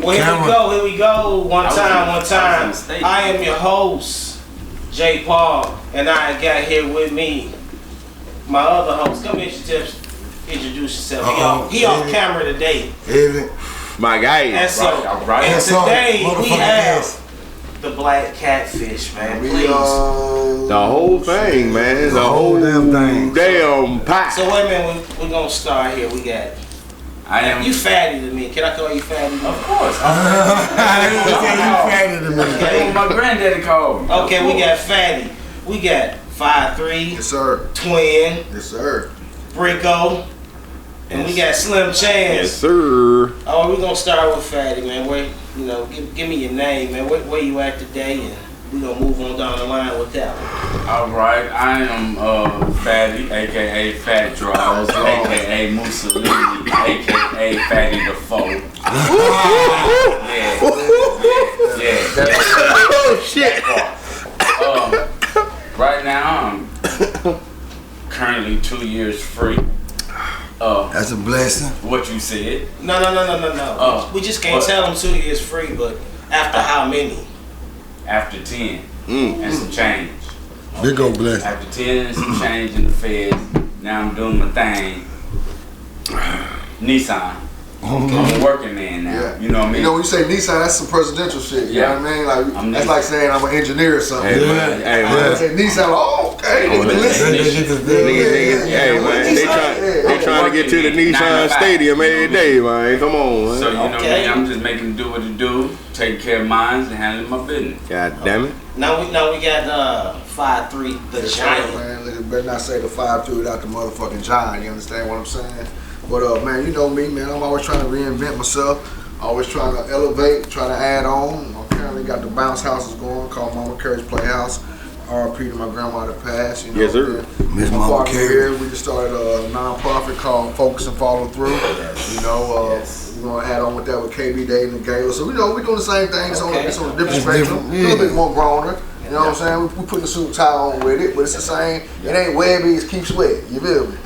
Well, here we go. One time. I am your host, J. Paul, and I got here with me my other host. Come introduce yourself. He off camera today. My guy. And so, today we have the Black Catfish, man. Please. The whole thing, man. The whole damn thing. Damn pie. So wait a minute, we're gonna start here. We got. You fatty to me. Can I call you fatty? Of course. I didn't say you fatty to me. Okay. My granddaddy called me. Okay, we got fatty. We got 5'3". Yes, sir. Twin. Yes, sir. Brico. And we got Slim Chance. Yes, sir. Oh, we're gonna start with fatty, man. Where, give me your name, man. Where you at today, and we're gonna move on down the line with that one. All right, I am Fatty, aka Fat Draws, aka Mussolini, aka Fatty the Foe. Yeah. Oh shit. Right now I'm currently 2 years free. That's a blessing. What you said? No. We just can't tell them 2 years free, but after how many? After 10 and some change. Big old blessing. After 10 and some change in the feds, now I'm doing my thing. Nissan. I'm a working man now. Yeah. You know what I mean? You know when you say Nissan, that's some presidential shit. You know what I mean? Like that's like saying I'm an engineer or something. Hey, man. Hey, man. Say Nissan, okay. Hey, man. They trying to get to the Nissan Stadium every day, man. Come on, man. So you know what I mean? I'm just making them do what it do, taking care of mine and handling my business. God damn it. Now we got 5'3", the giant. Man, you better not say the 5'3" without the motherfucking giant. You understand what I'm saying? But man, you know me, man. I'm always trying to reinvent myself. Always trying to elevate, trying to add on. I currently got the bounce houses going called Mama Carrie's Playhouse. R.I.P. to my grandma that passed. You know, yes, sir. Miss Mama Carrie. We just started a non-profit called Focus and Follow Through. You know, we're gonna add on with that with KB Day and the Gala. So we know we're doing the same thing. It's on a different spectrum, a little bit more growner. You know what I'm saying? We putting the suit and tie on with it, but it's the same. It ain't webby, it's keep sweat. You feel me?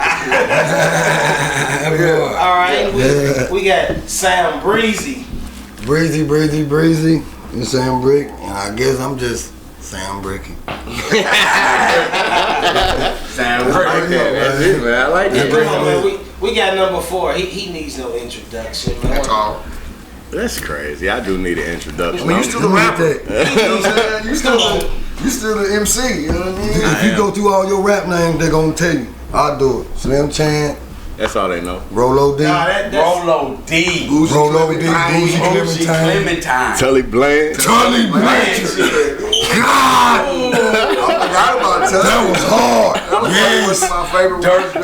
All right, we got Sam Breezy. Breezy. And Sam Brick. I guess I'm just Sam Bricky. Sam Brick. That's it, man. I like that. Come on, man. We got number 4. He needs no introduction, man. That's all. That's crazy. I do need an introduction. I mean, you still the rapper. You know what I'm saying? You still the MC. You know what I mean? If you go through all your rap names, they're gonna tell you. I'll do it. Slim Chan. That's all they know. Rolo D. Rolo D. Rolo D. Bougie Clementine. Tully Blanche. God! I forgot about Tully. That was hard. Yes. My favorite Dirt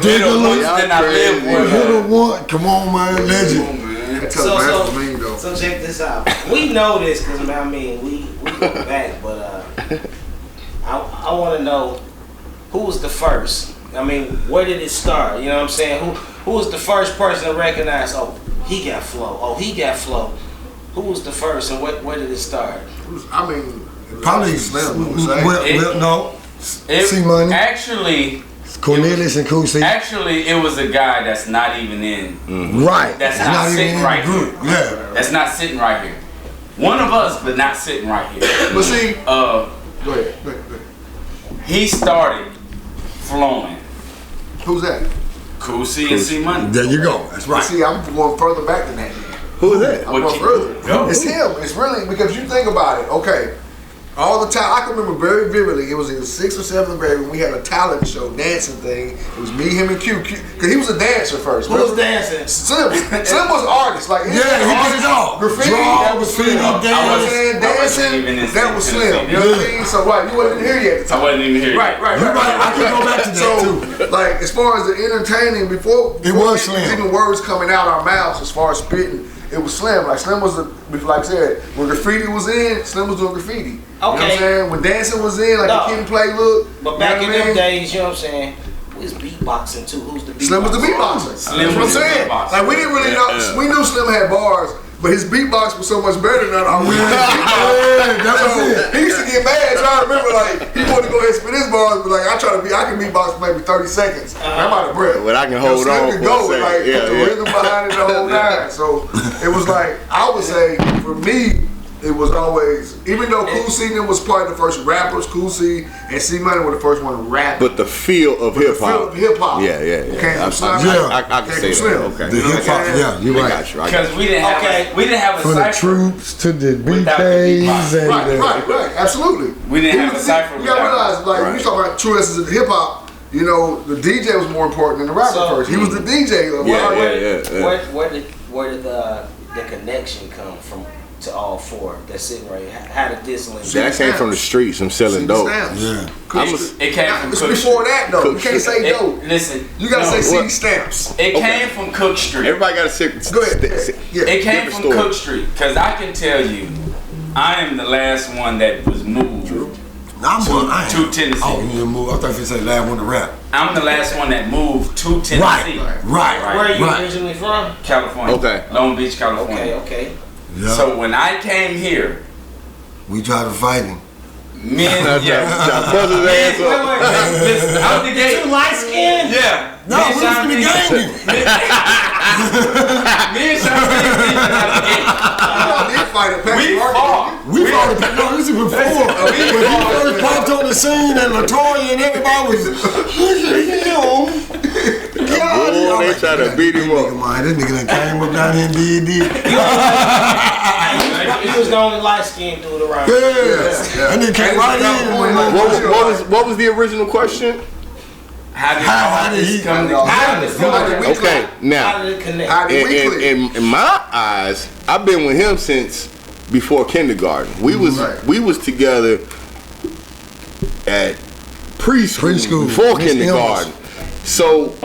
Diggler. Then I live with her. One. Come on, man. Legend. So check this out. We know this because I mean we go back, but I want to know who was the first. I mean, where did it start? You know what I'm saying? Who was the first person to recognize? Oh, he got flow. Oh, he got flow. Who was the first, and where did it start? I mean, probably Slim. No. C-Money. Actually. Cornelius and Cousy. Actually, it was a guy that's not even in. Right. That's not sitting right here. Yeah. That's not sitting right here. One of us, but not sitting right here. But see. Go ahead. He started flowing. Who's that? Cousy and C-Money. There you go. That's right. But see, I'm going further back than that. Who is that? I'm going further. It's him. It's really because you think about it. Okay. All the time, I can remember very vividly. It was in the 6th or 7th grade when we had a talent show, dancing thing. It was me, him, and Q. Because he was a dancer first. Who was dancing? Slim. Slim was an artist. Like he did it all. Graffiti. That was Slim. Dancing. That was Slim. You know what I mean? So you wasn't here yet at the time. I wasn't even here. Right. I can go back to that too. Like as far as the entertaining before was Slim. Even words coming out our mouths as far as spitting. It was Slim. Like Slim was like I said, when graffiti was in, Slim was doing graffiti. Okay. You know what I'm saying? When dancing was in, like the Kid and Play look. But back in them days, you know what I'm saying? Who's beatboxing too? Who's the beatboxer? Slim was the beatboxer. That's what I'm saying. Like we didn't really know. We knew Slim had bars, but his beatbox was so much better than our He used to get mad. So I remember like he wanted to go ahead and spit his bars, but like I can beatbox for maybe 30 seconds. I'm out of breath. But I can hold on. Slim could go, like put the rhythm behind it the whole night. that. So it was like, I would say, for me, it was always, even though Cool C was part of the first rappers, Cool C and C Money were the first one to rap. But the feel of hip hop. Yeah. I can say that. Okay. The hip hop. Yeah, you're right. Because we didn't have a From the cipher. Troops to the Without the BKs and Right, absolutely. We didn't have a cipher. You gotta realize, like, when you talk about true essence of hip hop, you know, the DJ was more important than the rapper first. He was the DJ of Where did the connection come from to all four that's sitting right here? How did this link? That came from the streets. I'm selling dope. yeah. It came from It's Cook before Street. that though. You can't say dope. Listen, You gotta say CD stamps. It came from Cook Street. Everybody got to Go ahead. Yeah. It came from Cook Street. Because I can tell you, I am the last one that was moved to Tennessee. Oh, you moved. I thought you said last one to rap. I'm the last one that moved to Tennessee. Right. Where are you originally from? California. Okay. Long Beach, California. Okay. Yeah. So when I came here, We tried to fight him. me and Buzz his ass up. listen, out the gate. Too light skinned? Yeah. No, we was in the game. Me and Shanti we fought. We fought. No, this is before. When he first popped on the scene and LaToya and everybody was, They try to beat him up. This nigga done came up down here and did. He was the only light skinned dude around. Yeah. And then came right in. What was the original question? How did he come? Okay, now, How did it connect? in my eyes, I've been with him since before kindergarten. We was together at preschool before kindergarten. So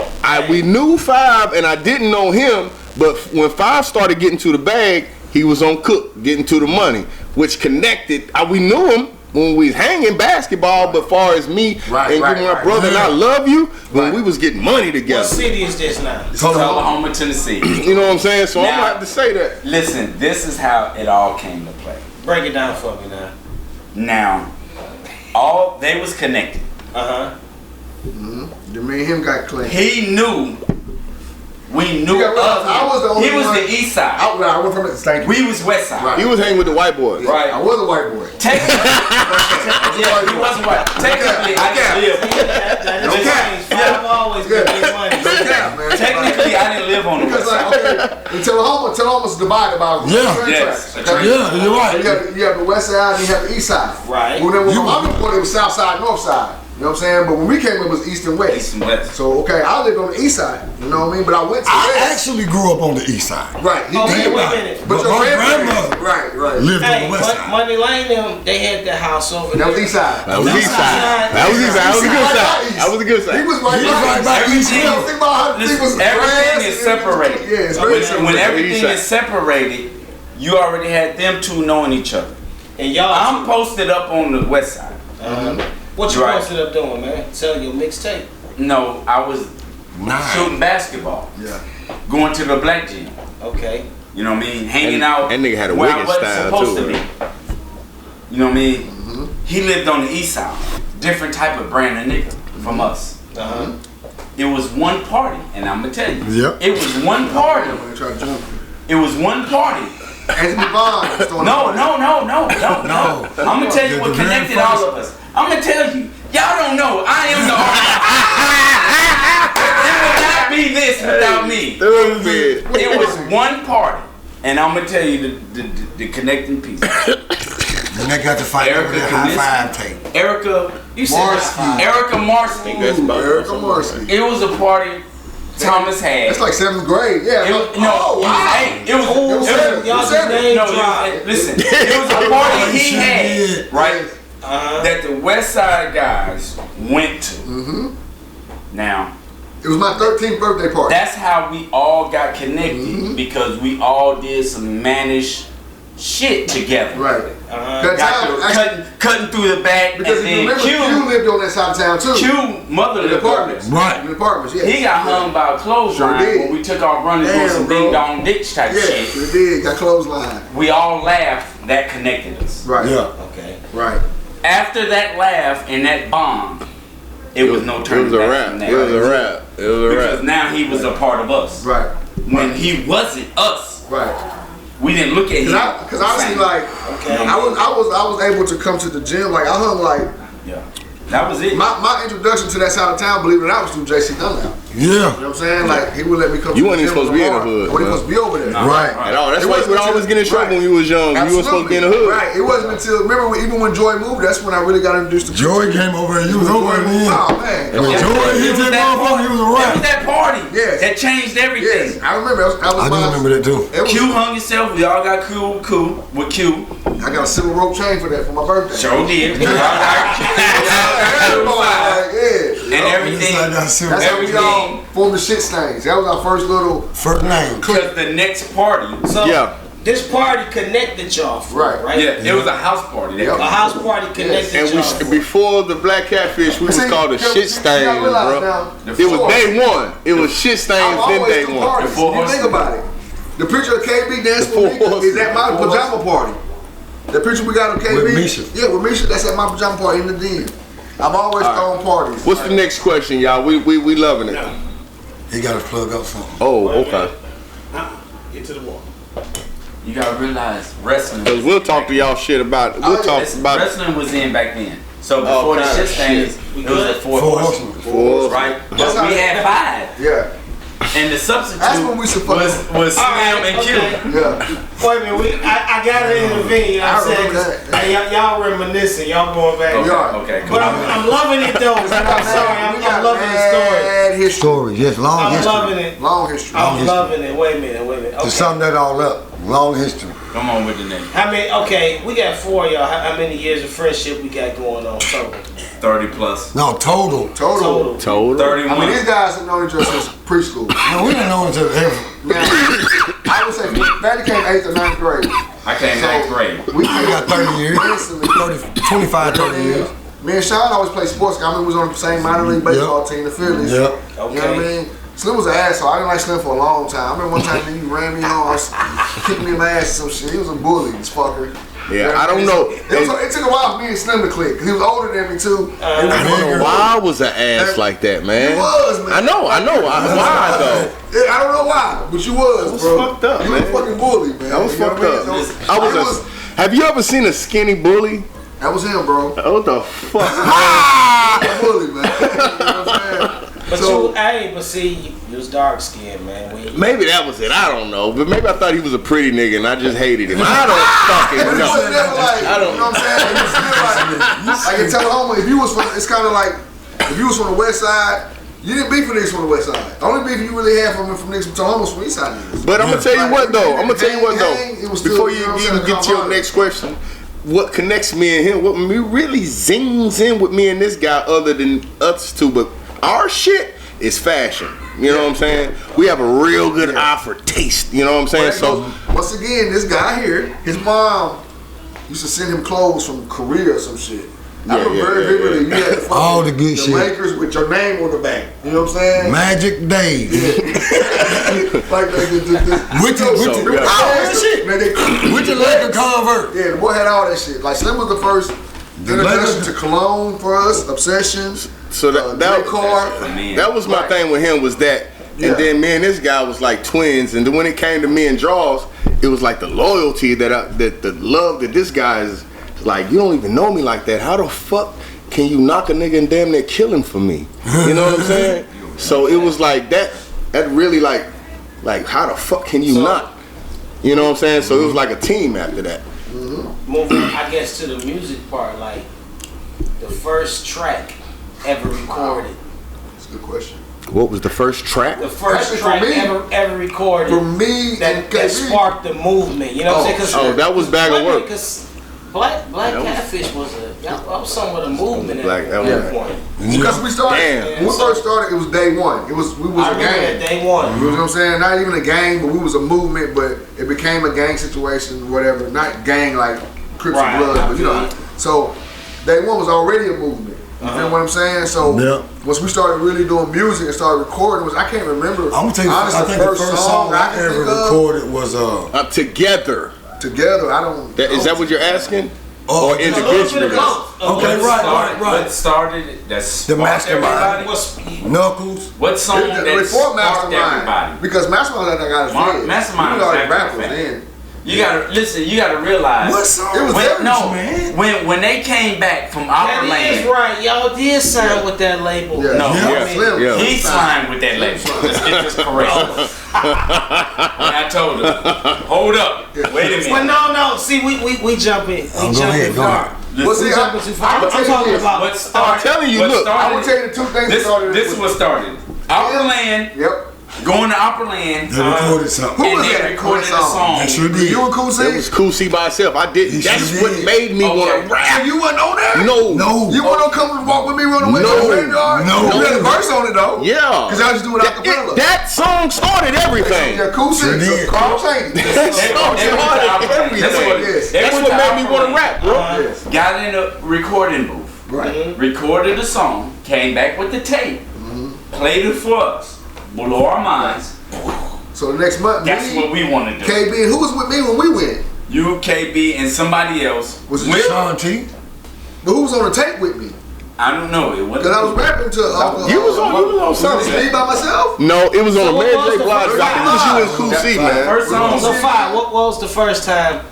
we knew Five, and I didn't know him. But when Five started getting to the bag, he was on Cook, getting to the money, which connected. We knew him when we was hanging basketball, but far as me and my brother and I love you, when we was getting money together. What city is this now? Oklahoma, Tennessee. You know what I'm saying? So I'm gonna have to say that. Listen, this is how it all came to play. Break it down for me now. Now, they was connected. Me and him got clean. He knew. We knew of him. I was the only He was one. the east side. I went from the state. We was west side. He was hanging with the white boys. Right. I was a white boy. Technically, he wasn't white. Technically, I didn't live. Five always been big money. Technically, I didn't live on the west side. Until Oklahoma's divided by Yes. Yeah, you're right. You have the west side and you have the east side. Right. When I'm reporting, it was south side, north side. You know what I'm saying? But when we came up, it was east and west. East and west. So, I lived on the east side. You know what I mean? But I went to I west. actually grew up on the east side. Right. He Okay, did. wait a minute. But your grandmother. Right. Lived on Hey, the west side. Money Lane, them, they had their house over there. That was east side. That was east side. That was east side. That was a good side. That was a good side. He was right by east. Think about how he was Everything is separated. Yeah, it's very separated. When everything is separated, you already had them two knowing each other. And y'all, I'm posted up on the west side. what you posted up doing, man? Selling your mixtape? No, I was shooting basketball. Yeah. Going to the black gym. Okay. You know what I mean? Hanging out. That nigga had a where I wicked wasn't style supposed too. to be. You know what I mean? He lived on the east side. Different type of brand of nigga from us. It was one party, and I'm gonna tell you. Yep. It was one party. It was one party. Anthony Vaughn. No. I'm gonna tell you what connected all of us. I'm gonna tell you. Y'all don't know. I am the artist. It would not be this without me. It was one party, and I'm gonna tell you the connecting piece. And they got to fight over the high five tape. Erica, you said Erica Marsky. Erica Marsky. It was a party Thomas had. It's like 7th grade. Yeah. It was listen, it was a party he had, right? That the West Side guys went to. Now, it was my 13th birthday party. That's how we all got connected because we all did some mannish shit together. Right. Cutting through the back. Because and if you remember, Q lived on that side of town too. Q mother lived apartments. Right. In apartments, yeah. He got hung by a clothesline when we took off running on some ding dong ditch type shit. Yeah, he did. Got clothesline. We all laughed. That connected us. Right. Yeah. Okay. Right. After that laugh and that bomb, it was no turning back from that. It was a rap. Because now he was a part of us. Right. when he wasn't us. Right. We didn't look at him. Because honestly, like, I was able to come to the gym. Like, I hung like. Yeah. That was it. My introduction to that side of town, believe it or not, was through JC Dunlap. Yeah. You know what I'm saying? Like, he would let me come. You weren't even supposed to be in the hood. I wasn't supposed to be over there. Right. At all. That's why you would always get in trouble when you was young. You weren't supposed to be in the hood. Right. It wasn't until, remember, even when Joy moved, that's when I really got introduced to Joy came over and you was over there. Oh, man. When Joy hit that motherfucker, he was around. It was that party. Yes. That changed everything. Yes. I remember. I do remember that too. Q hung yourself. We all got cool with Q. I got a silver rope chain for that for my birthday. Sure did. We all got and everything. That's how we all formed the shit stains. That was our first little name. Because the next party. So this party connected y'all. Right. Yeah. It was a house party. A house party connected y'all. And before the Black Catfish, we was called the Shit Stains, bro. It was day one. It was Shit Stains, then day one. You think about it. The picture of KB dancing with Mika is at my pajama party. The picture we got of KB, with Misha. Yeah, with Misha, that's at my pajama party in the den. I've always thrown parties. What's the next question, y'all? We loving it. He got to plug up something. Oh, okay. Get to the wall. You gotta realize wrestling. Cause we'll talk to y'all shit about. Wrestling was in back then. So before the shit stains, it was at Four Horsemen. Right? But we had 5. Yeah. And the substitute was Slim and Q. Yeah. Wait a minute, I gotta intervene. I remember that. Hey, y'all reminiscing, y'all going back. Okay. But I'm loving it though. I'm sorry, I'm loving the story. Story, yes, long history. I'm loving it. Long history. I'm loving it. Wait a minute. Okay. To sum that all up, long history. Come on with the name. We got 4 of y'all. How many years of friendship we got going on total? 30 plus. No, total. 31. I mean, these guys have known each other since preschool. No, we didn't know each other ever. Now, I would say Fatty came 8th or 9th grade. I came 9th grade. We got 30 years. 30 years. Me and Sean always played sports. I mean, we was on the same minor league baseball team, the Phillies. Yep. You know what I mean? Slim was an asshole. I didn't like Slim for a long time. I remember one time he ran me hard, kicked me in my ass and some shit. He was a bully, this fucker. Yeah, I don't know. It took a while for me and Slim to click, because he was older than me too. I don't know why I was an ass like that, man. You was, man. I know. Why though? I don't know why, but you was, bro. Fucked up, you man. was a fucking bully, man. I was fucked up. Have you ever seen a skinny bully? That was him, bro. What the fuck? Bully, man. You know what I'm saying? But see, you was dark skinned, man. Maybe that was it. I don't know. But maybe I thought he was a pretty nigga and I just hated him. I don't fucking know. I don't. You know what I'm saying? It was still like in Tullahoma, if you was from, it's kind of like if you was from the west side, you didn't beef with niggas from the west side. The only beef you really had from niggas from Tullahoma was from east side niggas. But I'm gonna tell you what though. Before you even get to your next question, what connects me and him, what really zings in with me and this guy, other than us two, but our shit is fashion. You know what I'm saying? We have a real good eye for taste. You know what I'm saying? So once again, this guy here, his mom used to send him clothes from Korea or some shit. I remember very vividly. You had the all the good shit. Lakers with your name on the back. You know what I'm saying? Magic Days. Like with the Laker convert. Yeah, the boy had all that shit. Like Slim was the first introduction to cologne for us, obsessions. So that was my thing with him was that, and then me and this guy was like twins. And then when it came to me and Jaws, it was like the loyalty that the love that this guy is like. You don't even know me like that. How the fuck can you knock a nigga and damn near kill him for me? You know what I'm saying? So it was like that really like how the fuck can you not? You know what I'm saying? So it was like a team after that. Moving, I guess, to the music part, like the first track ever recorded. That's a good question. What was the first track? The first track ever recorded. For me, that sparked the movement. You know what I'm saying? That was Bag of Work. Because Black Catfish was somewhat a movement at that point. Because we started, when we first started, it was day one. We was a gang. Day one. You know what I'm saying? Not even a gang, but we was a movement. But it became a gang situation, whatever. Not gang like Crips and Blood, but you know. So day one was already a movement. You feel what I'm saying? So once we started really doing music and started recording, I can't remember. I'm gonna tell you, honestly, I think the first song I ever recorded was Together. Together, I don't. Is that what you're asking? or individually? Okay, right. What started? That's The mastermind. Knuckles. What song that sparked everybody? Because Mastermind that got his head. Mastermind was rappers then. You gotta listen. You gotta realize. What song? It was man. When they came back from Opera That is Land. right. Y'all did sign with that label. Yeah. No, Yeah. he signed with that label. Let's get this correct. I told him, hold up, wait a minute. But no. See, we jumping. We jumping far. Well, see, I'm talking about What started? I'm telling you, look. I will tell you the two things that started. This is what started. Opera Land. Yep. Going to Opera Land. They recorded something. And they recorded a song. They sure did. You and Cool C? It was Cool C by itself. I didn't. That's what made me want to rap. You wasn't on there? No. You want to come and walk with me run away to the graveyard? No. You had a verse on it though. Yeah. Because I just do it acapella. That song started everything. Yeah, Cool C. did. Carl Chaney. That song started everything. That's what made me want to rap, bro. Got in a recording booth. Right. Recorded a song. Came back with the tape. Played it for us. Blew our minds. So the next month, That's what we want to do. KB, who was with me when we went? You, KB, and somebody else. Was it Sean T? But who was on the tape with me? I don't know. It wasn't. Because I was rapping to. You was on something. Me by myself? No, it was on So a Mary what was J. the Blige. first I think it was you and Cool C, man. First song. So fire. What was the first time?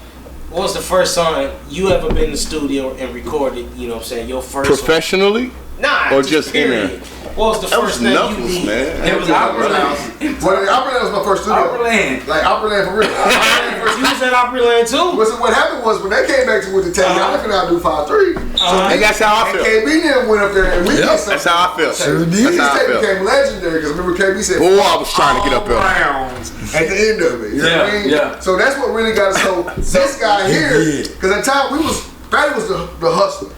What was the first song you ever been in the studio and recorded? You know what I'm saying? Your first Professionally? Nah, Or just in there? period. What was the That first was thing you Knuckles, did? man. It was Opera Land. Well, Opera Land was my first studio. Opera Land. Like Opera Land for real. You was at Opryland too? Listen, what happened was when they came back to with the tape, I could not do 5-3. And that's how I And felt. KB then went up there and we did something. That's how I felt. Sure did. That's This how I tape felt. became legendary because remember KB said, Boy, I was trying to get up there. rounds at the end of it. You know what I mean? Yeah. So that's what really got us. So this guy here, because at the time Fatty was the hustler.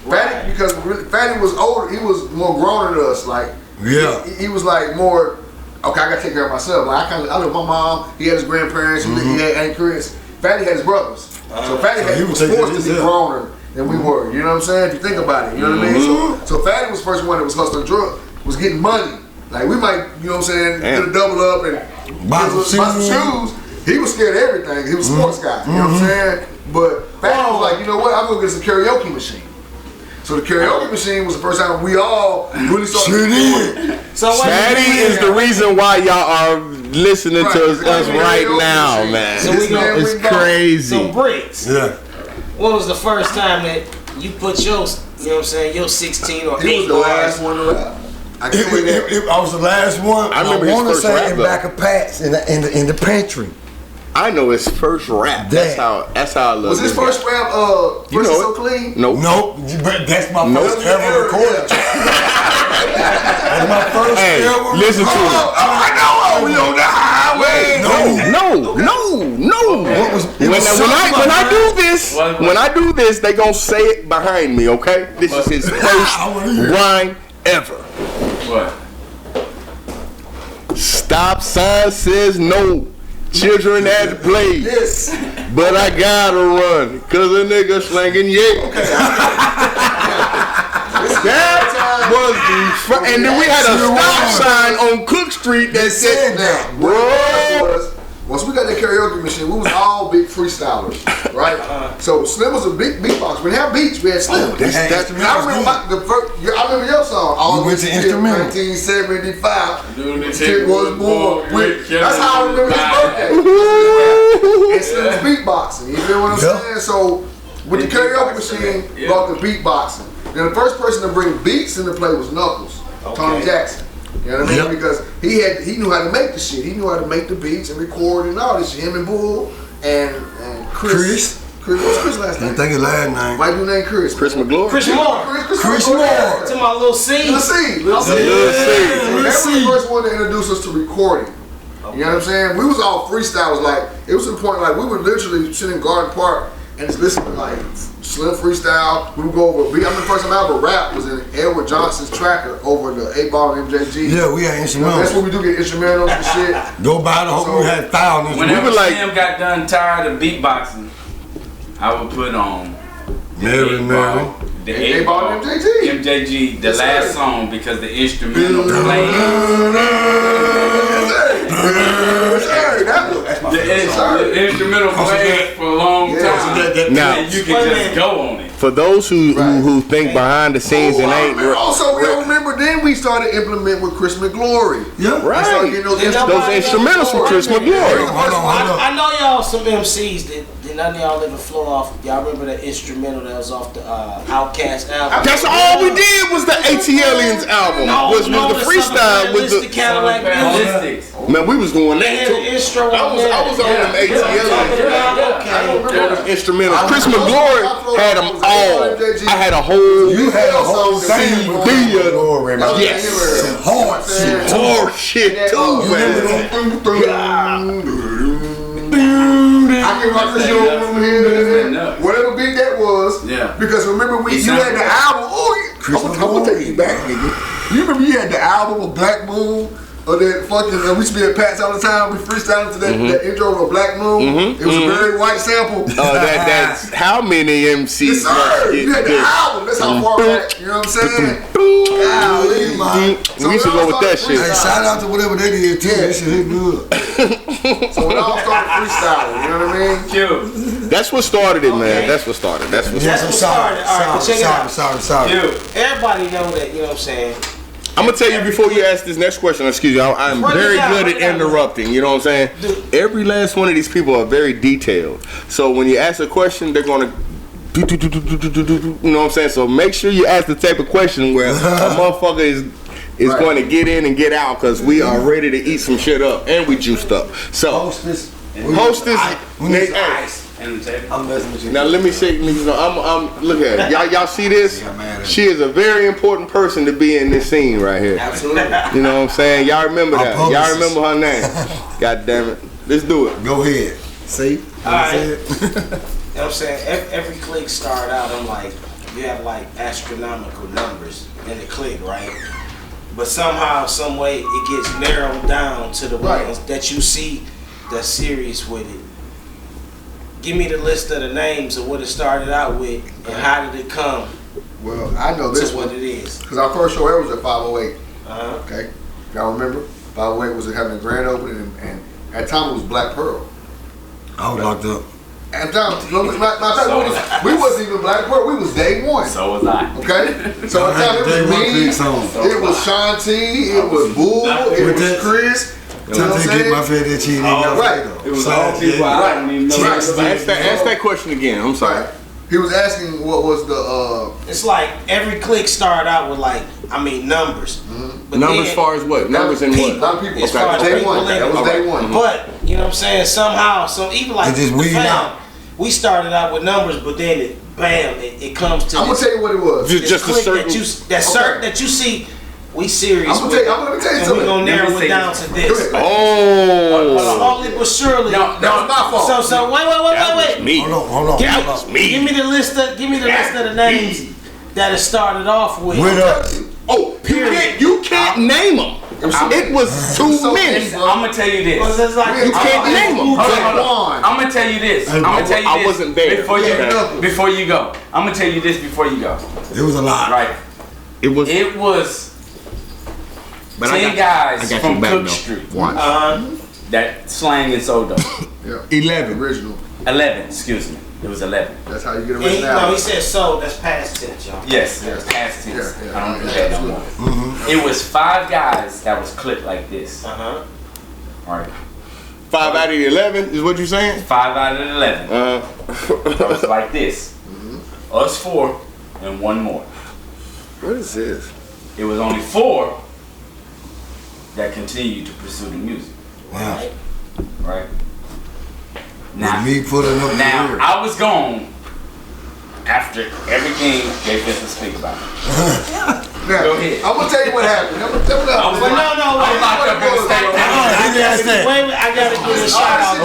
Fatty, because really, Fatty was older, he was more grown than us. Like, he was like more, okay, I gotta take care of myself. Like I live with my mom, he had his grandparents, he had Aunt Chris. Fatty had his brothers. So Fatty was forced to be growner than we were. You know what I'm saying? If you think about it, you know what I mean? So Fatty was the first one that was hustling drugs, was getting money. Like we might, you know what I'm saying, get a double up and buy some shoes. He was scared of everything. He was a sports guy. You know what I'm saying? But Fatty was like, you know what? I'm gonna get us a karaoke machine. So the karaoke machine was the first time we all really started. Sure did. So Fatty is the reason why y'all are listening to us right now, man. So we gonna- It's crazy. So Bricks, Yeah. what was the first time that you put your, you know what I'm saying, your 16 or 8 He was the last one to rap. I can say that. I was the last one. I remember his want to first say rap, in though. back of Pat's in the pantry. I know his first rap. That's how I love Was his this first guy. rap, You First know So it. Clean? Nope. Nope, but that's my first ever recorded. That's my first Hey, ever. listen to him. I know, we on the highway. No. What was When I do this, they gonna say it behind me, okay? This is his first rhyme ever. What? Stop sign says no. Children at the play. Yes. But I gotta run, cause a nigga slanging yeah. That was the and then we had a stop sign on Cook Street that said that, bro. Once we got the karaoke machine, we was all big freestylers, right? So Slim was a big beatbox. We didn't have beats, we had Slim. That's And I remember your song. All We went to instrumental. 1975. Lunatic Kid was born with. That's how I remember his birthday. And Slim's beatboxing. You feel what I'm saying? So with the karaoke machine, brought the beatboxing. Then the first person to bring beats into play was Knuckles, Tony Jackson. You know what I mean? Because he knew how to make the shit. He knew how to make the beats and record and all this shit. Him and Bull and Chris. What's Chris' last name? I think his last name. Might be named Chris. Chris McGlory. Chris Moore. Chris Moore. To my little C. Little C. Little So C. they were the first one to introduce us to recording. You know what I'm saying? We was all freestyles. Like it was to the point like we would literally sit in Garden Park and just listen to like Slim freestyle. We would go over a beat. I remember the first time I ever rap was in Edward Johnson's Tracker over the 8-ball and MJG. Yeah, we had instrumentals. That's what we do, get instrumentals and shit. Go by the whole. We had thousands. Whenever like- Sam got done tired of beatboxing, I would put on Mary, They bought MJG. MJG, the last song, because the instrumental played. The instrumental played for a long time. Now you can just go on it. For those who think behind the scenes and ain't. Also, we don't remember. Then we started implementing with Chris McGlory. Yeah, right. Those instrumentals from Chris McGlory. Hold on. I know y'all some MCs that none of y'all ever flow off. Y'all remember the instrumental that was off the Outkast album? That's all we did was the ATLiens album. Was the freestyle with the Cadillac Ballistics. Man, we was going there too. Intro I was on them ATLiens. Okay. Instrumental. Chris McGlory had them all. I had a whole. You had a whole CD. Yes. Hard shit. Hard shit too, I can rock the show from here. Whatever beat that was. Yeah. Because remember you had the album. I'm gonna take you back, nigga. You remember you had the album of Black Moon? Or that fucking, we used to be at Pat's all the time. We freestyling to that intro of Black Moon. It was a very white sample. That's how many MCs? Yes, sir. You had the album. That's how far back. You know what I'm saying? Golly, man. We used to go with that shit. Hey, shout out to whatever they did too. That shit hit good. So it all started freestyling. You know what I mean? Cute. That's what started it, man. That's what started. That's what started. All right, check it out. Sorry. Everybody know that, you know what I'm saying? I'm gonna tell you before you ask this next question. Excuse me, I'm very good at interrupting. You know what I'm saying? Every last one of these people are very detailed. So when you ask a question, they're gonna do. You know what I'm saying? So make sure you ask the type of question where a motherfucker is going to get in and get out, because we are ready to eat some shit up and we juiced up. So hostess. I'm messing with you. Now let me say, I'm look at it. Y'all see this? She is a very important person to be in this scene right here. Absolutely. You know what I'm saying? Y'all remember that? Y'all remember her name? God damn it. Let's do it. Go ahead. See? Alright. You know what I'm saying? Every clique started out, I'm like, you have like astronomical numbers in the clique, right? But somehow, some way, it gets narrowed down to the ones that you see that's serious with it. Give me the list of the names of what it started out with and how did it come. Well, I know this to what it is. Because our first show ever was at 508. Okay. Y'all remember? 508 was having a grand opening, and at the time it was Black Pearl. I was locked up. At the time, we wasn't even Black Pearl. We was day one. So was I. Okay? So at the time it was me, it was Shanti, it was Bull, it was Chris. Till they get my favorite cheese. Right. It was all people I don't even know. Ask that question again. I'm sorry. He was asking what was the It's like every clique started out with numbers. But numbers as far as what? Numbers and what? A lot of people. As far as Day people one. That was day one. But you know what I'm saying? Somehow, even like just the weed fam, out. we started out with numbers, but then it comes to. I'm gonna tell you what it was. Just a certain that you see. We serious. I'm gonna tell you something. We're gonna narrow it down to this. Slowly but surely. No, that was my fault. So wait. Me. Hold on. That was me. Give me the list of the names that it started off with. Period. You can't name them. It was too many. I'm gonna tell you this. You can't name them. I'm gonna tell you this. I wasn't there. Before you go. I'm gonna tell you this before you go. It was a lot. Right. It was 10 guys from Cook Street. That slang is so dope. 11. Original. 11, excuse me. It was 11. That's how you get originality. No, he said so. That's past tense, y'all. Yes, past tense. I don't do that no more. It was 5 guys that was clipped like this. Alright. 5 out of the 11 is what you're saying? 5 out of the 11. It was like this. Us 4 and 1 more. What is this? It was only 4 that continued to pursue the music. Wow. Right? Now, I was gone after everything they just to speak about. Now, go ahead. I'm gonna tell you what happened. I was locked up in the state. Wait, I gotta give a shout out.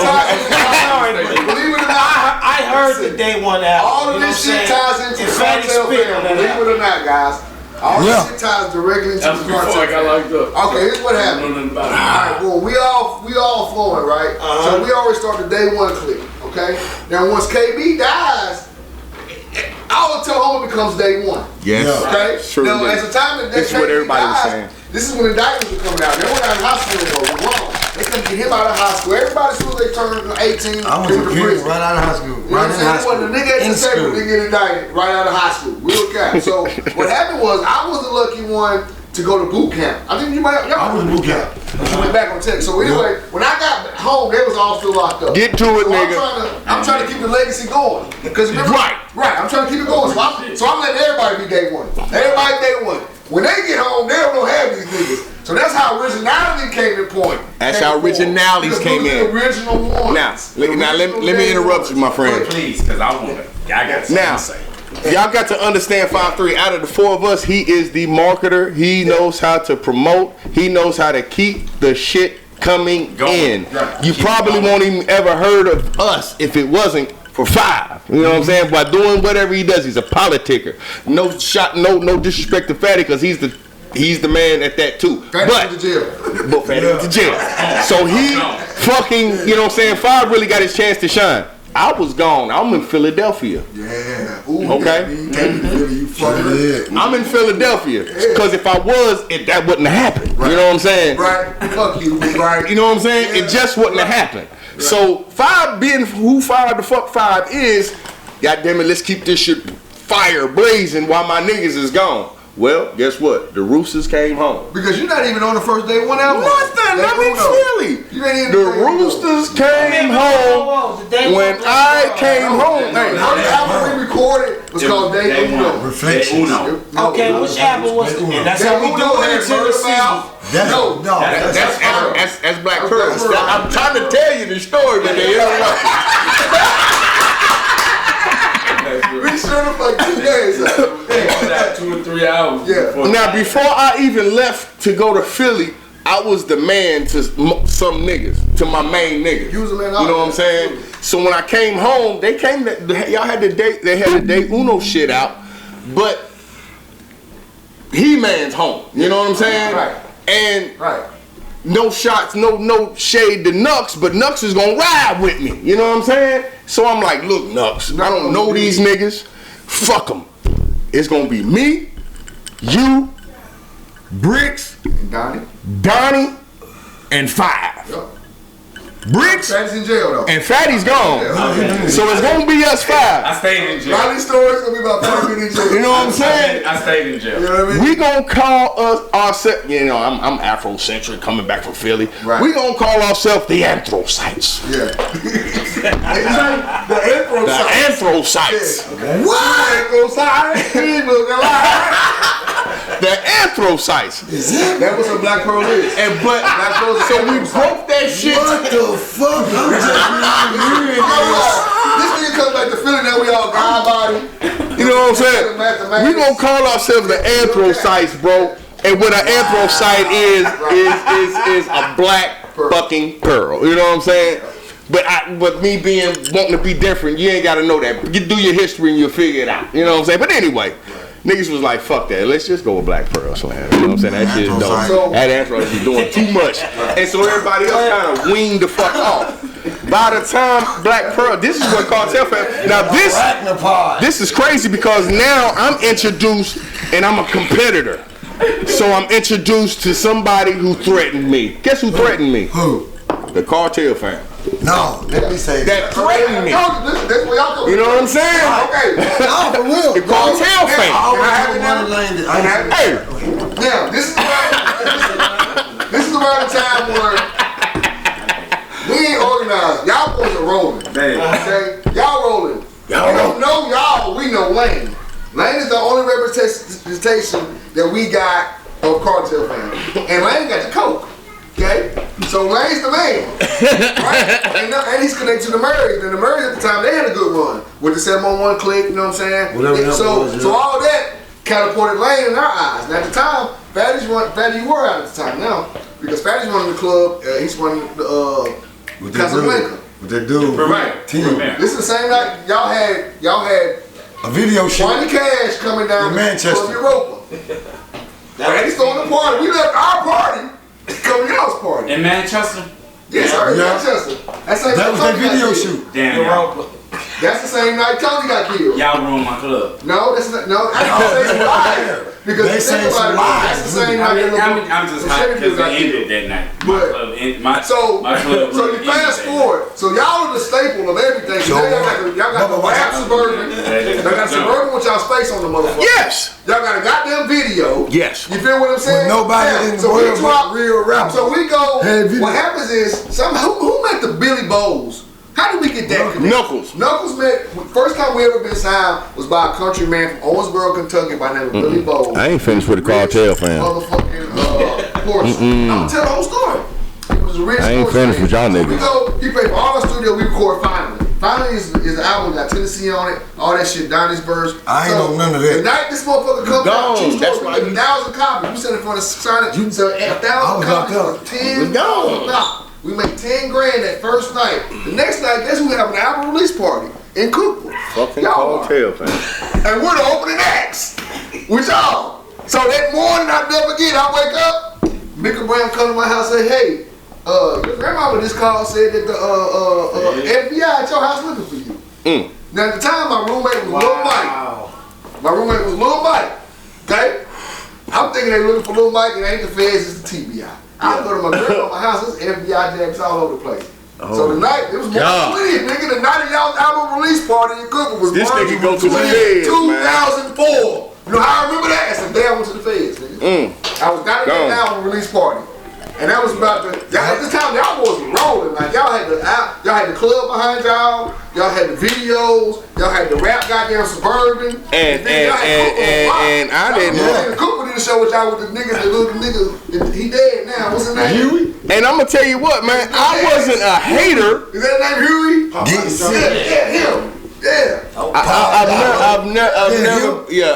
Believe it or not, I heard the day one album. all of this shit ties into the cartel film. Believe it or not, guys. All this shit ties directly into the cartel. Before I got locked up. Okay, here's what happened. Alright, well, we all flowing, right? So we always start the day one clip, okay? Now once KB dies, I all until Homer becomes day one. Yes. Okay? Sure now, is. as the time that This is what everybody was saying. this is when indictments were coming out. They were out of high school anymore. They couldn't get him out of high school. Everybody, as soon as they turned 18, I went to prison right out of high school. You know what I'm saying? The nigga at the table didn't get indicted right out of high school. Real cap. So what happened was I was the lucky one to go to boot camp. I think y'all was in boot camp. I went back on tech. So anyway, when I got home, they was all still locked up. Get to it, so nigga. I'm trying to keep the legacy going. Because right. I'm trying to keep it going. So I'm letting everybody be day one. Everybody day one. When they get home, they don't have these niggas. So that's how originality came in point. That's how originalities came in. The original one. Now let me interrupt you, my friend. Please, because I want to. I got something to say. Y'all got to understand 5'3". Out of the four of us, he is the marketer. He knows how to promote. He knows how to keep the shit coming in. Right. You probably won't even ever heard of us if it wasn't for 5. You know what I'm saying? By doing whatever he does, he's a politicker. No shot, no disrespect to Fatty, because he's the man at that too. Fatty went to jail. But Fatty went to jail. So he fucking, you know what I'm saying? 5 really got his chance to shine. I was gone. I'm in Philadelphia. Yeah. Ooh, okay. I'm in Philadelphia because if I was, that wouldn't have happened. Right. You know what I'm saying? Right. Fuck you. Right. You know what I'm saying? Yeah. It just wouldn't have happened. Right. So 5 being who 5 the fuck 5 is, goddamn it, let's keep this shit fire blazing while my niggas is gone. Well, guess what? The Roosters came home. Because you're not even on the first day, 1 hour. Nothing. I'm in Philly. You ain't even the Roosters came home when I came home. Hey, how the album we recorded was called Day Uno. Reflections. Okay, which album was it? That's how we do it in Tennessee. That's Black Pearl. I'm trying to tell you the story, but they interrupt. We should have like 2 days. 2 or 3 hours. Yeah. Now, before I even left to go to Philly, I was the man to some niggas, to my main niggas. You was the man. You know what I'm saying? So when I came home, they came. Y'all had the date. They had the Day Uno shit out, but He-Man's home. You know what I'm saying? Right. And no shots, no shade to Nux, but Nux is gonna ride with me. You know what I'm saying? So I'm like, look, Nux, I don't know these niggas. Fuck them. It's gonna be me, you, Bricks, Donnie, and 5. Yep. Bricks Fatty's in jail though. and Fatty's gone. So it's gonna be us 5. I stayed in jail. Ronnie's story's gonna be about 5 minutes in jail. You know what I'm saying? I stayed in jail. You know what I mean? We gonna call ourselves, you know, I'm Afrocentric coming back from Philly. Right. We gonna call ourselves the Atrocites. Yeah. The Atrocites. Yeah. What? The Atrocites. That was what Black Pearl is. And but so we broke that shit. What the fuck? I'm just not hearing This nigga comes back to Philly now. We all God body. You know what I'm saying? We gonna call ourselves the Atrocites, bro. And what an anthracite is a black fucking pearl. You know what I'm saying? But me wanting to be different, you ain't gotta know that. You do your history and you'll figure it out. You know what I'm saying? But anyway, niggas was like, fuck that. Let's just go with Black Pearl Slam. You know what I'm saying? That shit is dope. That Anthrax is doing too much. And so everybody else kind of weaned the fuck off. By the time Black Pearl, this is what Cartel Fam. Now this is crazy because now I'm introduced and I'm a competitor. So I'm introduced to somebody who threatened me. Guess who threatened me? Who? The Cartel Fam. No, let me say that threatened me. That's where y'all You know what I'm saying? Okay. No, for real. The Cartel Fam. Hey. Now, this is around the time where we ain't organized. Y'all boys are rolling. Okay? Y'all rolling. We don't know y'all, we know Lane. Lane is the only representation that we got of Cartel Fam. And Lane got the coke. Okay? So Lane's the man. Right? And he's connected to the Murrays. And the Murrays at the time, they had a good run with the 7-on-1 clique, you know what I'm saying? So all that catapulted Lane in our eyes. And at the time, Fatty, you were out at the time now. Because Fatty's running the club, he's running the Casablanca. With that dude. Right. This is the same night y'all had a video shoot. Johnny Cash coming down in Manchester. From Europa. Fatty's throwing the party. We left our party. Come to y'all's party. In Manchester? Yes, sir. In Manchester. That was their video shoot. Damn. Europa. That's the same night Tony got killed. Y'all ruined my club. No, that's not. No, I didn't say some lies. Because They say some lies. That's the same night. I'm just hot because it ended that night. So really you fast forward. So y'all are the staple of everything. Y'all got the rap Suburban. Y'all got Suburban with y'all's face on the motherfucker. Yes. Y'all got a goddamn video. Yes. You feel what I'm saying? With nobody in the world but real rappers. So we go. What happens is who met the Billy Bowles? How did we get that connection? Knuckles. Knuckles met. First time we ever been signed was by a country man from Owensboro, Kentucky, by the name of Billy Bowles. I ain't finished with the cartel fam. Motherfucking Porsche. I'm gonna tell the whole story. It was a rich. I ain't finished with y'all niggas. We go. He paid for all our studio. We record Finally. Finally is the album got Tennessee on it. All that shit. Donnie's verse. I ain't know none of that. The night this motherfucker comes out, That's why we 1,000 copies. We sent it for the sign. You sell 1,000 copies for $10. We made 10 grand that first night. The next night, guess who have an album release party in Cookville? Fucking cartel fam. And we're the opening acts with y'all. So that morning, I never forget. I wake up, Mika Brown come to my house and say, "Hey, your grandmama just called said that the FBI at your house looking for you." Now at the time, my roommate was Lil Mike. My roommate was Lil Mike. Okay, I'm thinking they looking for Lil Mike and it ain't the feds, it's the TBI. I go to my grandma's house, there's FBI jams all over the place. So the night, it was March 20th, nigga. The night of y'all album release party in Cookville was This March nigga go to the 20th, feds, 2004. You know how I remember that? That's the day I went to the feds, nigga. I was down at the album release party. And that was about at this time, y'all boys were rolling. Like, y'all had the club behind y'all. Y'all had the videos. Y'all had the rap goddamn Suburban. And I didn't know. Cooper did a show with y'all with the nigga, the little nigga. He dead now. What's his name? Huey. And I'm gonna tell you what, man. I wasn't a hater. Is that name Huey? Yeah, him. Yeah.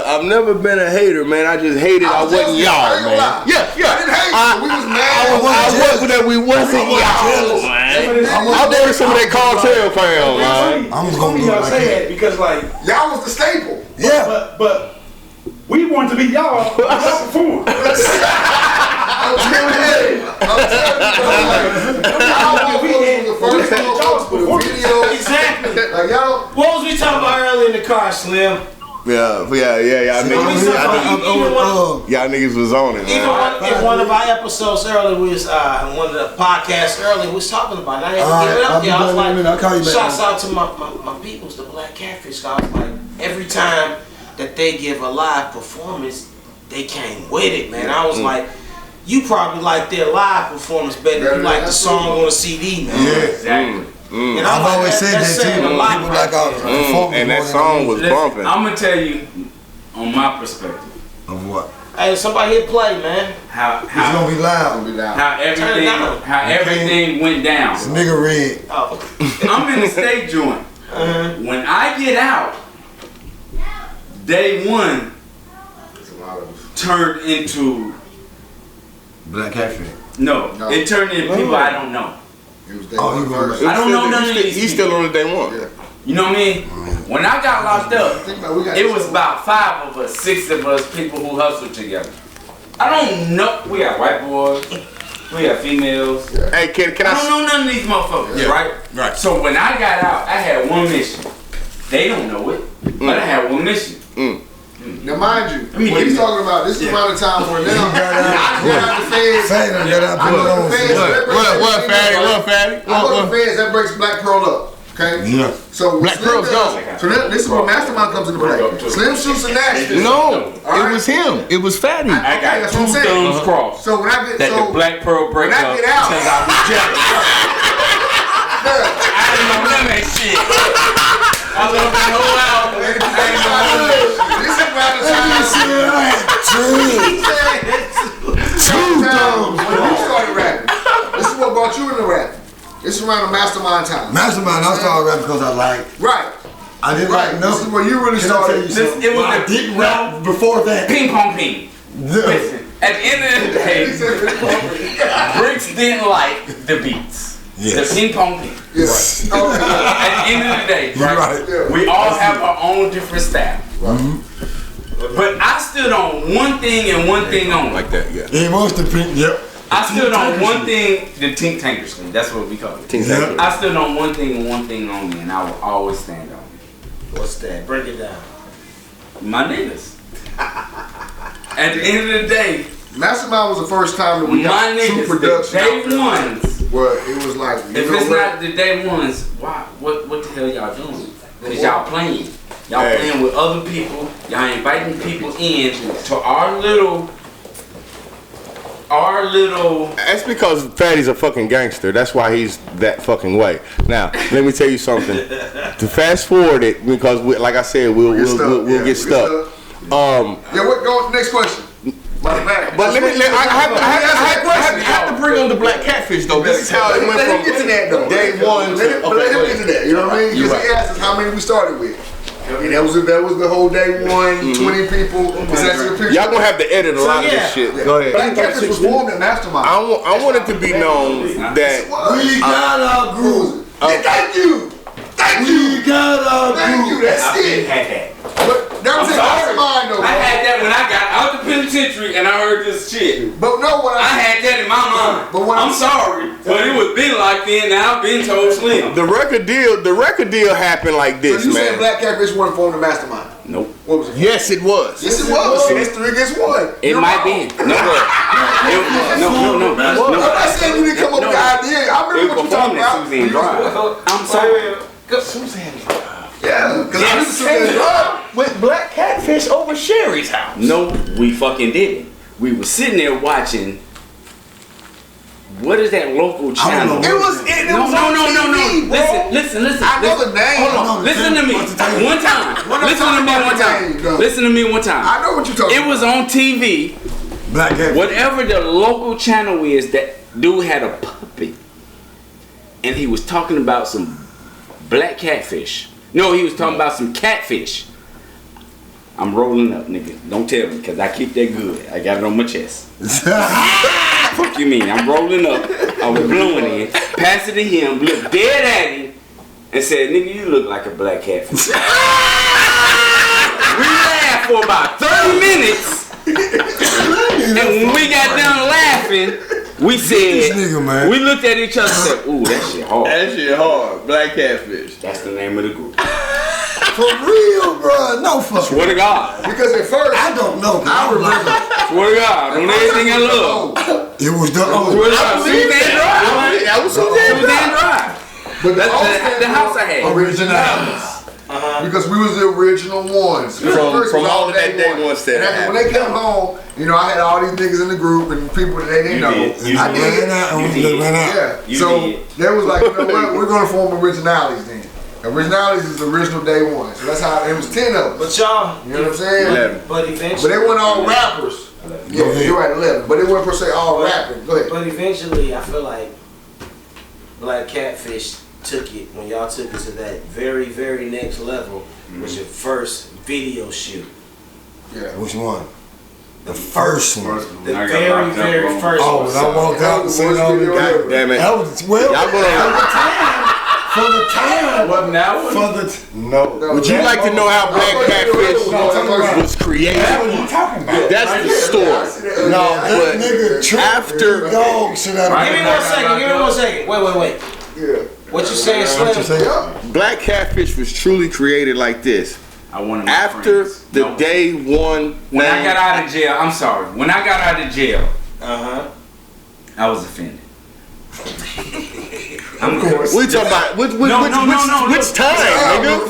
I've never been a hater, man. I just hated I wasn't y'all, man. Yeah. I didn't hate you. We was mad. I wasn't that we wasn't y'all, man. I wanted some of that cartel fam, man. I'm just gonna y'all say that because like y'all was the staple. Yeah. But we want to be y'all before. I'm telling you. Exactly. Like y'all. What was we talking about earlier in the car, Slim? Y'all niggas was on it, Even in one of our episodes earlier, we was one of the podcasts earlier, we was talking about it. I had to give it up there. I was like, shouts out to my peoples, the Black Catfish. I was like, every time that they give a live performance, they came with it, man. I was like, you probably like their live performance better than you like the song on the CD, man. Yeah, exactly. And I've always said that too. People like our performance. And that song was bumping. I'm gonna tell you on my perspective. Of what? Hey, somebody hit play, man. How it's gonna be loud. How everything went down. It's nigga red. Oh. I'm in the state joint. When I get out, day one turned into Black Catfish. No, it turned into people I don't know. I don't know none of these. He's still on the day one. Yeah. You know what I mean? When I got locked up, it was about 5 of us, 6 of us, people who hustled together. I don't know. We got white boys. We got females. Hey, can I don't know none of these motherfuckers, right? Right. So when I got out, I had one mission. They don't know it, but I had one mission. Now, mind you, what he's talking about, this is around the time where now, I got out the feds. I go to the feds. What, Fatty? I go to the feds, that breaks Black Pearl up. Okay? Yeah. So Black Pearl's gone. So this is where Mastermind comes into play. Slim shoots and Nashville. No, it was him. It was Fatty. I got 2 thumbs crossed. So when I get the Black Pearl break up, when I get out, because I was jealous. I didn't know none of that shit. I love that whole album. I ain't know none of that shit. This is around the time. When you started rapping. This is what brought you into rap. This is around the Mastermind time. Mastermind, I started rapping because I liked. Right. I didn't like no. This is where you really started. It was I didn't rap before that. Ping pong ping. Listen, at the end of the day, Bricks didn't like the beats. Yes. The ping pong ping. Yes. At the end of the day, right? We all have our own different style. Right. But I stood on one thing and one thing only. Like that, yeah. He wants the pink, yep. I stood on one thing, the Tink Tanker Street, that's what we call it. Yep. I stood on one thing and one thing only, and I will always stand on it. What's that? Break it down. My niggas. At the end of the day, Mastermind was the first time that we got two productions. Day ones. Where it was like, if it's not the day ones, why? What the hell y'all doing? Cause y'all playing. Y'all playing with other people. Y'all inviting people in to our little. That's because Fatty's a fucking gangster. That's why he's that fucking way. Now, let me tell you something. To fast forward it, because like I said, we'll get stuck. What? Go next question. But I have to bring on the Black Catfish though. This is how it went from get to that though. Day one. Let him get to that. You know what I mean? Because he asked us how many we started with. And that was the whole day one, 20 people. Y'all gonna have to edit a lot of this shit. Go ahead. Black Catfish was formed at Mastermind. I want it to be known that we got our group. Thank you. Thank you. We got our group. Thank you. That's it. Had that. But that was in Mastermind though. I had that when I got out the penitentiary and I heard this shit. But no, what I had that in my mind. But when I'm sorry, but it was been like then. Now I've been told Slim. The record deal happened like this, so you man. saying Black Catfish wasn't formed in Mastermind? Nope. What was it? Yes, it was. Yes, it was. See, it's 3 against 1. It might be. No. I'm not saying you didn't come up with the idea. I remember what you talking about. Suzanne Drive. I'm sorry. Suzanne. Yeah, because I used to Suzanne Drive. With Black Catfish over Sherry's house. No, we fucking didn't. We were sitting there watching. What is that local channel? It was on TV, bro. Listen. I know the name. Hold on. Listen to me one time. Listen to me one time. I know what you're talking about. It was on TV. Black Catfish. Whatever the local channel is, that dude had a puppy. And he was talking about some black catfish. No, he was talking about some catfish. I'm rolling up, nigga. Don't tell me, because I keep that good. I got it on my chest. Fuck you mean? I'm rolling up. I was blowing in. Passed it to him, looked dead at him, and said, nigga, you look like a black catfish. We laughed for about 30 minutes. And when we got done laughing, we said, we looked at each other and said, ooh, that shit hard. That shit hard. Black Catfish. That's the name of the group. For real, bro. No fuck. Swear to God. Because at first, I don't know. I remember. Swear to God. On everything I love. It was the Swear to God. Suzanne Drive. That was Suzanne Drive. But the house I had. Originality. Because we was the original ones. From all of that day one set. And when they came home, you know, I had all these niggas in the group and people that they didn't know. I did. Yeah. So they was like, you know what? We're gonna form Originalities then. Originalities is the original day one. So that's how it was 10 of them. But y'all, you know what I'm saying? 11. But eventually, they weren't all rappers. Yeah, you're right, 11. But they weren't per se all rapping. Go ahead. But eventually, I feel like Black Catfish took it when y'all took it to that very, very next level, was your first video shoot. Yeah. Which one? The first one. The very, very first one. Oh, when I walked out and said all the God damn it. That was, well, Y'all for the time. Wasn't that one? No. Would you like to know how Black Catfish was created? What are you talking about? That's the story. No, that nigga after dog shit out of Give me 1 second. Wait. Yeah. What you saying, Slim? Black Catfish was truly created like this. I wanted my After friends. the day one. When I got out of jail, I'm sorry. When I got out of jail, Uh-huh. I was offended. Of course. We talking about which time, nigga?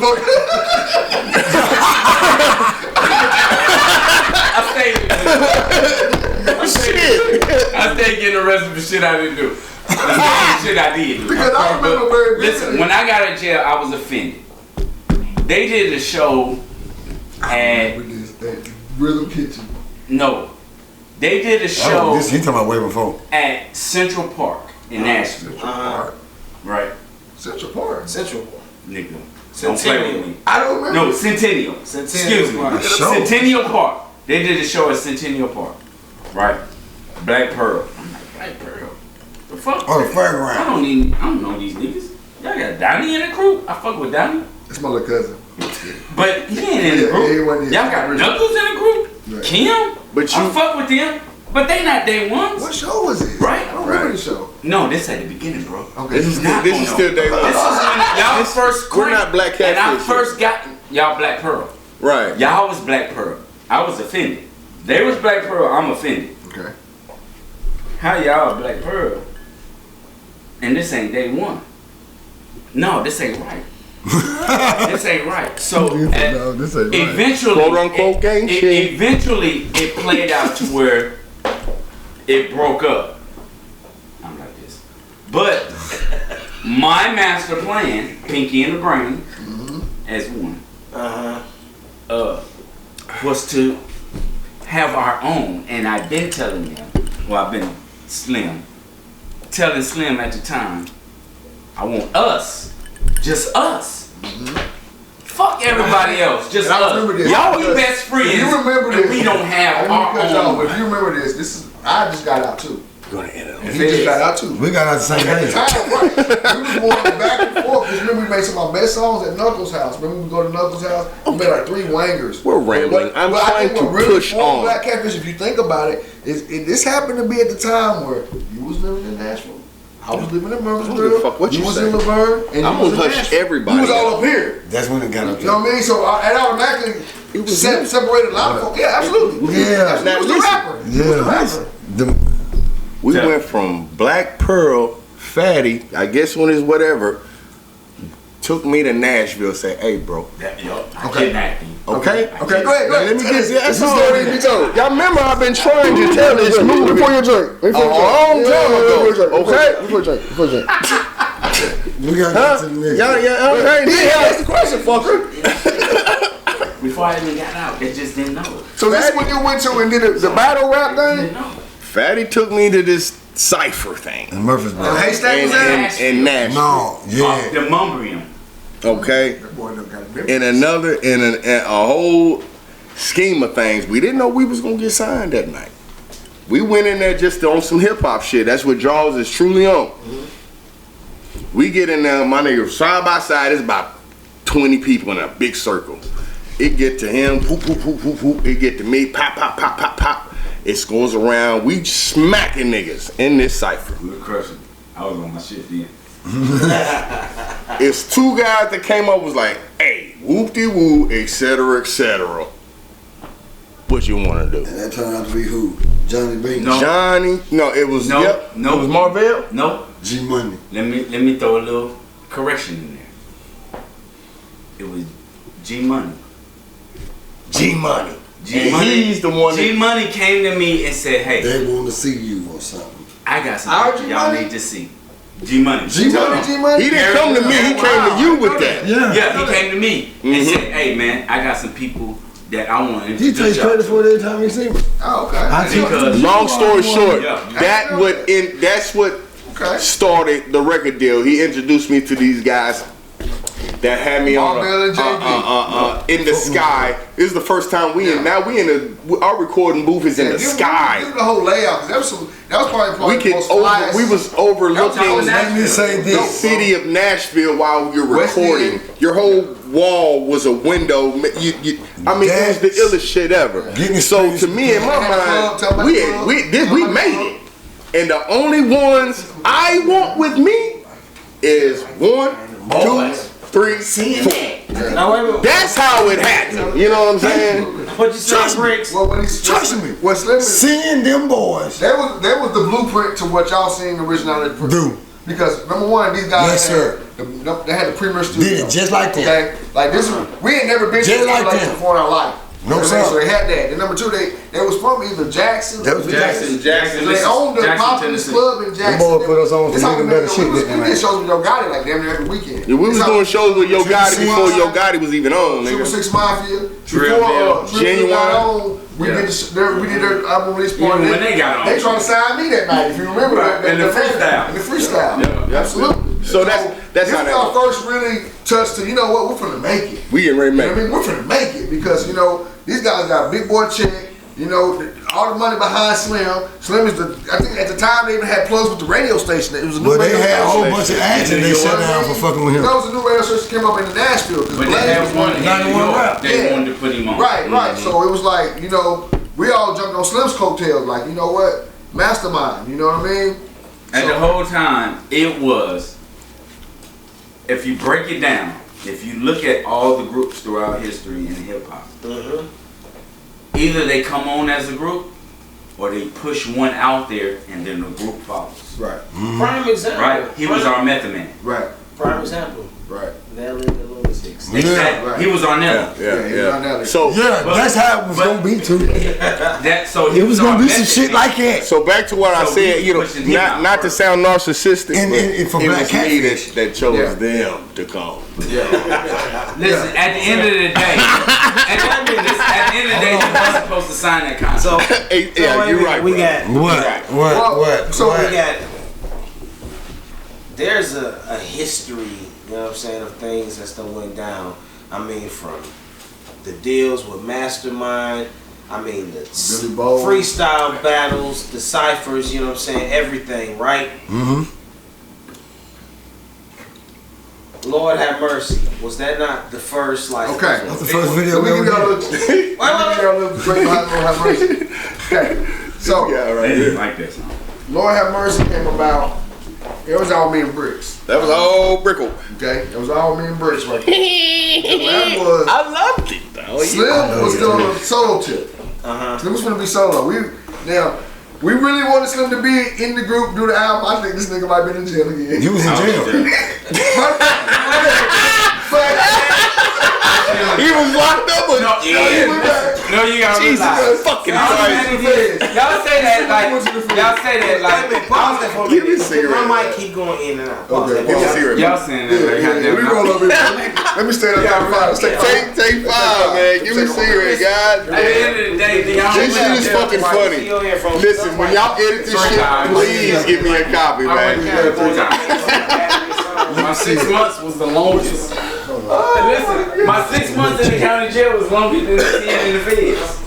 I stayed getting arrested for shit I didn't do. Shit I did. Because I remember very Listen, when I got out of jail, I was offended. They did a show at Rhythm Kitchen. No. They did a show Oh, this he talking about way before. at Central Park in Nashville. Right. Central Park. Nigga. Don't play with me. I don't remember. No, Centennial. Excuse me. Centennial Park. They did a show at Centennial Park. Right. Black Pearl. I'm like, Black Pearl? The fuck? Oh, the fairground. I don't know these niggas. Y'all got Donnie in the crew? I fuck with Donnie. That's my little cousin. But he ain't in the group. Y'all got Knuckles in the group? Right. Kim? But you I fuck with them. But they not day ones. What show was it? Right. I don't remember the show. No, this at the beginning, bro. Okay. This is still day one. This is when y'all first We're not Black and I Catfish. first got y'all Black Pearl. Right. Y'all was Black Pearl. I was offended. They was Black Pearl. I'm offended. Okay. How y'all Black Pearl? And this ain't day one. No, this ain't right. This ain't right. So this ain't right. eventually, Quote unquote gang shit. Eventually, it played out to where it broke up. I'm like this, but my master plan, Pinky and the Brain, as one, was to have our own. And I've been telling them, well, I've been telling Slim at the time, I want us. Just us. Fuck everybody else. Just us. Y'all be best friends. You remember this? We don't have our own. But if you remember this, I just got out too. Gonna end it. And he just got out too. We got out the same At the day. time, right? We was going back and forth. Because remember we made some of our best songs at Knuckles' house. Remember we go to Knuckles' house? We made like 3 wangers. We're rambling. I'm trying to push on. Black Catfish, if you think about it, this happened to be at the time where you was living in Nashville. I was living in Murfreesboro. Fuck what you was say. in Laverne, and I'm gonna hush everybody. You was all up here. That's when it got up You know what I mean? So it automatically separated a lot of folks. Yeah, absolutely. Yeah. He was the rapper. He was the rapper. We went from Black Pearl, Fatty, I guess when it's whatever, took me to Nashville, say, hey, bro. Okay. Okay? Okay, go ahead. Let me get this. that's all I need to tell. Y'all remember I've been trying to tell this movie Before you drink. a long time ago. Okay? Before you drink. We got to the next. Yeah, that's the question, fucker. Before I even got out, they just didn't know. So this is when you went to and did the battle rap thing? Didn't know. Fatty took me to this cypher thing. In Murfreesboro. Haystack was there? In Nashville. No, yeah. The Mumbrium. Okay? That boy never got a In a whole scheme of things, we didn't know we was gonna get signed that night. We went in there just on some hip hop shit. That's what Jaws is truly on. We get in there, my nigga, side by side, it's about 20 people in a big circle. It get to him, whoop, whoop, whoop, whoop, whoop. It get to me, pop, pop, pop, pop, pop. It goes around. We smacking niggas in this cypher. We were crushing. I was on my shit then. It's 2 guys that came up was like, hey, whoop-de-woo, etc., etc. What you want to do? And that turned out to be who? Johnny B. No. Johnny? No, it was, No, yep. no. It was Marvell? Nope. G Money. Let me throw a little correction in there. It was G Money. G Money. G Money. He's the one G Money came to me and said, hey, They want to see you or something. I got something y'all need to see. G Money. G Money. He didn't come to me, he came to you with that. Yeah, he came to me and said, hey man, I got some people that I want to He introduce takes y'all credit to. for it every time he see me. Oh, okay. Because Long story short, Yeah. that's what started the record deal. He introduced me to these guys that had me on in the sky. This is the first time we in. Now we in our recording booth is in the sky. Give the whole layout. That was probably We was overlooking Let me say the this. city of Nashville while you're recording. Your whole wall was a window. I mean, it was the illest shit ever. So to me, in my mind, we made it. And the only ones I want with me is 1, 2, 3, 4. That's how it happened. You know what I'm saying? What you say, Bricks? Trust me. Seeing them boys. That was the blueprint to what y'all seen Originality Do. Because number one, these guys Yes, sir. They had the premier studio. Did it just like that. Okay, like this. We ain't never been to Just like like that. before in our life. No, So sir. they had that. And number two, they was from either Jackson. That was Jackson. They owned the Populous Club in Jackson. Them boys put us on This some how we nigga better made- shit we than did shows with Yo Gotti like damn near every weekend. Yeah, we was doing shows with Yo Gotti before Yo Gotti was even on, Triple nigga. Six Mafia. Drill Before Bill. Genuine. got on, we did their album release party. Even when they got on. They tried to sign me that night. If you remember Right, that. in the freestyle. In the freestyle. Yeah. Absolutely. So that's this how was that our was. first really touch to, you know what, we're finna make it. We getting ready to You know make what I mean? We're finna make it because, you know, these guys got a big boy check, you know, all the money behind Slim. Slim is I think at the time they even had plugs with the radio station. It was a new But they radio had a whole station. bunch of ads and they shut down for fucking with him. That was a new radio station that came up in Nashville. But they had one in New 91 York. rap. They wanted to put him on. Right. So it was like, you know, we all jumped on Slim's coattails, like, you know what? Mastermind, you know what I mean? And the whole time, it was, if you break it down, if you look at all the groups throughout history in hip hop, either they come on as a group or they push one out there and then the group follows. Right. Prime example. Right? He was our Method Man. Right. Prime example. Right. Nelly and the Lunatics. Exactly. Right. He was our Nelly. Yeah. So that's how it was gonna be too. He was gonna be some shit like that. So back to what I said, not to sound narcissistic, and but for it Black was me Catfish that chose them to come. Listen, at the end of the day, at the end of the day, you weren't supposed to sign that contract. So, you're right. We got what? So we got. There's a history, you know what I'm saying, of things that still went down. I mean, from the deals with Mastermind, I mean, the freestyle battles, the ciphers, you know what I'm saying, everything, right? Lord have mercy. Was that not the first, like... Okay. That's the first video we ever did. Let me give y'all a little break behind Lord have mercy. Okay. So, I didn't like that song. Lord have mercy came about. It was all me and Bricks. That was all Brickle. Okay? It was all me and Bricks right there. That was... I loved it, though. Slim was still on the solo tip. Slim was going to be solo. We really wanted Slim to be in the group, do the album. I think this nigga might be in jail again. He was in jail. He was locked up again. No, you gotta Jesus fucking Christ. Y'all say that like. Give me a cigarette. My mic keep going in and out. Okay, Give me a cigarette. Y'all saying that like goddamn. We roll over here. Let me stand up top 5. Take 5, man. Give me a cigarette, God. At the end of the day, This shit is fucking funny. Listen, when y'all edit this shit, please give me a copy, man. My 6 months was the longest. Listen, my 6 months in the county jail was longer than the end in the feds.